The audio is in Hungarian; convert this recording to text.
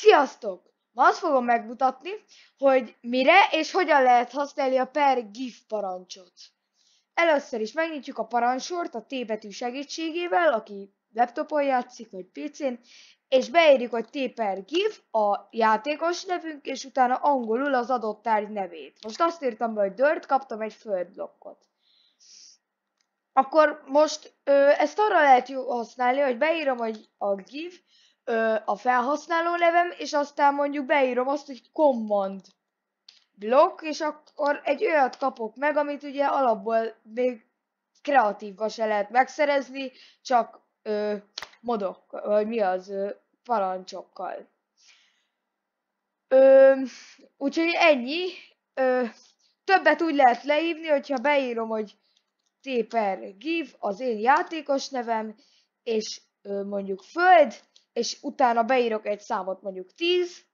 Sziasztok! Ma azt fogom megmutatni, hogy mire és hogyan lehet használni a per GIF parancsot. Először is megnyitjuk a parancsort a T betű segítségével, aki laptopon játszik, vagy PC-n, és beírjuk, hogy T per GIF, a játékos nevünk, és utána angolul az adott tárgy nevét. Most azt írtam be, hogy Dirt, kaptam egy földblokkot. Akkor most ezt arra lehet használni, hogy beírom, hogy a GIF, a felhasználó nevem, és aztán mondjuk beírom azt, hogy command block, és akkor egy olyat kapok meg, amit ugye alapból még kreatívban se lehet megszerezni, csak modok, vagy mi az, parancsokkal. Úgyhogy ennyi. Többet úgy lehet leírni, hogyha beírom, hogy T per GIF, az én játékos nevem, és mondjuk föld, és utána beírok egy számot, mondjuk 10,